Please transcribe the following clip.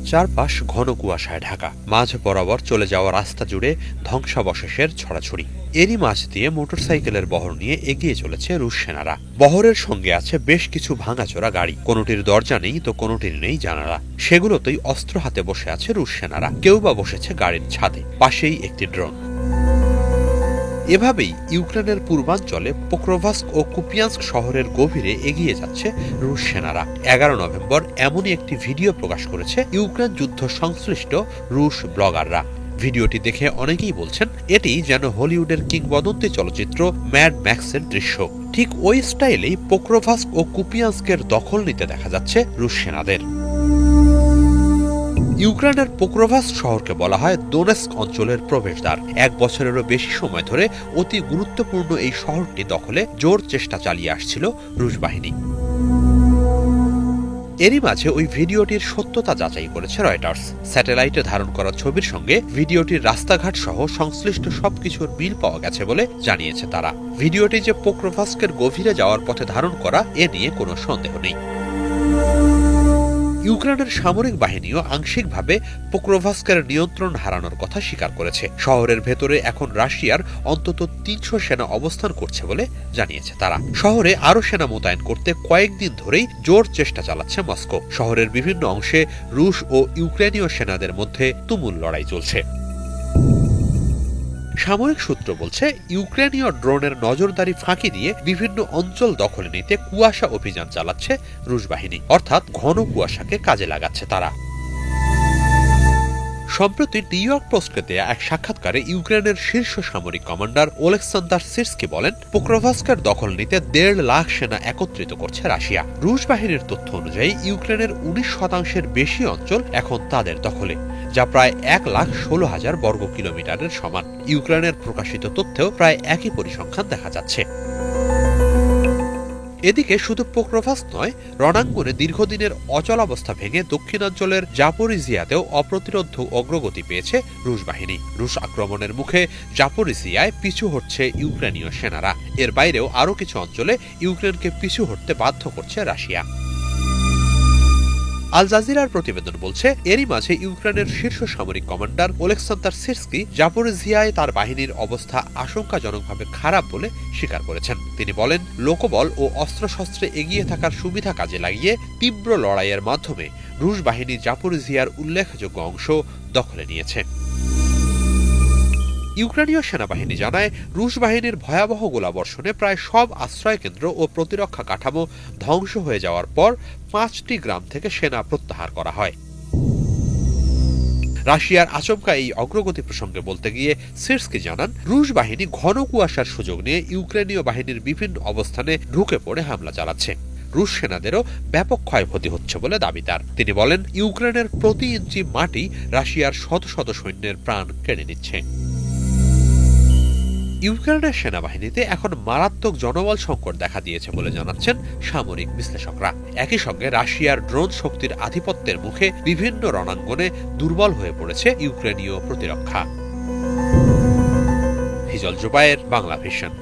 চারপাশ ঘন কুয়াশায় ঢাকা, মাঝ বরাবর চলে যাওয়া রাস্তা জুড়ে ধ্বংসাবশেষের ছড়াছড়ি। এরই মাঝ দিয়ে মোটরসাইকেলের বহর নিয়ে এগিয়ে চলেছে রুশ সেনারা। বহরের সঙ্গে আছে বেশ কিছু ভাঙাচোরা গাড়ি, কোনোটির দরজা নেই তো কোনোটির নেই জানালা। সেগুলোতেই অস্ত্র হাতে বসে আছে রুশ সেনারা, কেউ বা বসেছে গাড়ির ছাদে, পাশেই একটি ড্রোন। এভাবেই ইউক্রেনের পূর্বাঞ্চলে পোক্রোভাস্ক ও কুপিয়ান্স্ক শহরের গভীরে এগিয়ে যাচ্ছে রুশ সেনারা। 11 নভেম্বর এমনই একটি ভিডিও প্রকাশ করেছে ইউক্রেন যুদ্ধ সংশ্লিষ্ট রুশ ব্লগাররা। ভিডিওটি দেখে অনেকেই বলছেন এটি যেন হলিউডের কিংবদন্তি চলচ্চিত্র ম্যাড ম্যাক্সের দৃশ্য। ঠিক ওই স্টাইলেই পোক্রোভাস্ক ও কুপিয়ান্স্কের দখল নিতে দেখা যাচ্ছে রুশ সেনাদের। ইউক্রেনের পোক্রোভাস্ক শহরকে বলা হয় দোনেস্ক অঞ্চলের প্রবেশদ্বার। 1 বছরেরও বেশি সময় ধরে অতি গুরুত্বপূর্ণ এই শহরটি দখলে জোর চেষ্টা চালিয়ে আসছিল রুশ বাহিনী। এরই মাঝে ওই ভিডিওটির সত্যতা যাচাই করেছে রয়টার্স। স্যাটেলাইটে ধারণ করা ছবির সঙ্গে ভিডিওটির রাস্তাঘাট সহ সংশ্লিষ্ট সবকিছুর মিল পাওয়া গেছে বলে জানিয়েছে তারা। ভিডিওটি যে পোক্রোভাস্কের গভীরে যাওয়ার পথে ধারণ করা, এ নিয়ে কোনো সন্দেহ নেই। ইউক্রেনের সামরিক বাহিনীও আংশিকভাবে পোক্রোভাস্কের নিয়ন্ত্রণ হারানোর কথা স্বীকার করেছে। শহরের ভেতরে এখন রাশিয়ার অন্তত 300 সেনা অবস্থান করছে বলে জানিয়েছে তারা। শহরে আরও সেনা মোতায়েন করতে কয়েকদিন ধরেই জোর চেষ্টা চালাচ্ছে মস্কো। শহরের বিভিন্ন অংশে রুশ ও ইউক্রেনীয় সেনাদের মধ্যে তুমুল লড়াই চলছে। সামরিক সূত্র বলছে ইউক্রেনীয় ড্রোনের নজরদারি ফাঁকি দিয়ে বিভিন্ন অঞ্চল দখলে নিতে কুয়াশা অভিযান চালাচ্ছে রুশ বাহিনী, অর্থাৎ ঘন কুয়াশাকে কাজে লাগাচ্ছে তারা। সম্প্রতি নিউ ইয়র্ক পোস্টকে দেয়া এক সাক্ষাৎকারে ইউক্রেনের শীর্ষ সামরিক কমান্ডার ওলেক্সান্দার সিরস্কি বলেন, পোক্রোভাস্কের দখল নিতে 1.5 লাখ সেনা একত্রিত করছে রাশিয়া। রুশ বাহিনীর তথ্য অনুযায়ী ইউক্রেনের 19% বেশি অঞ্চল এখন তাদের দখলে, যা প্রায় 1,16,000 বর্গ কিলোমিটারের সমান। ইউক্রেনের প্রকাশিত তথ্যেও প্রায় একই পরিসংখ্যান দেখা যাচ্ছে। এদিকে শুধু পোক্রোভাস্ক নয়, রণাঙ্গনে দীর্ঘদিনের অচলাবস্থা ভেঙে দক্ষিণাঞ্চলের জাপোরিজিয়াতেও অপ্রতিরোধ অগ্রগতি পেয়েছে রুশ বাহিনী। রুশ আক্রমণের মুখে জাপোরিজিয়ায় পিছু হটছে ইউক্রেনীয় সেনারা। এর বাইরেও আরও কিছু অঞ্চলে ইউক্রেনকে পিছু হটতে বাধ্য করছে রাশিয়া। আল জাজিরার প্রতিবেদন বলছে, এরই মাঝে ইউক্রেনের শীর্ষ সামরিক কমান্ডার ওলেক্সান্দার সিরস্কি জাপোরিজিয়ায় তার বাহিনীর অবস্থা আশঙ্কাজনকভাবে খারাপ বলে স্বীকার করেছেন। তিনি বলেন, লোকবল ও অস্ত্রশস্ত্রে এগিয়ে থাকার সুবিধা কাজে লাগিয়ে তীব্র লড়াইয়ের মাধ্যমে রুশ বাহিনী জাপোরিজিয়ার উল্লেখযোগ্য অংশ দখলে নিয়েছে। ইউক্রেনীয় সেনাবাহিনী জানায়, রুশ বাহিনীর ভয়াবহ গোলাবর্ষণে প্রায় সব আশ্রয়কেন্দ্র ও প্রতিরক্ষা কাঠামো ধ্বংস হয়ে যাওয়ার পর 5টি গ্রাম থেকে সেনা প্রত্যাহার করা হয়। রাশিয়ার আচমকা এই অগ্রগতি প্রসঙ্গে বলতে গিয়ে সিরস্কি জানান, রুশ বাহিনী ঘন কুয়াশার সুযোগ নিয়ে ইউক্রেনীয় বাহিনীর বিভিন্ন অবস্থানে ঢুকে পড়ে হামলা চালাচ্ছে। রুশ সেনাদেরও ব্যাপক ক্ষয়ক্ষতি হচ্ছে বলে দাবি তার। তিনি বলেন, ইউক্রেনের প্রতি ইঞ্চি মাটি রাশিয়ার শত শত সৈন্যের প্রাণ কেড়ে নিচ্ছে। ইউক্রেনের সেনাবাহিনীতে এখন মারাত্মক জনবল সংকট দেখা দিয়েছে বলে জানাচ্ছেন সামরিক বিশ্লেষকরা। একই সঙ্গে রাশিয়ার ড্রোন শক্তির আধিপত্যের মুখে বিভিন্ন রণাঙ্গনে দুর্বল হয়ে পড়েছে ইউক্রেনীয় প্রতিরক্ষা। হিজল জুবায়ের, বাংলা ভিশন।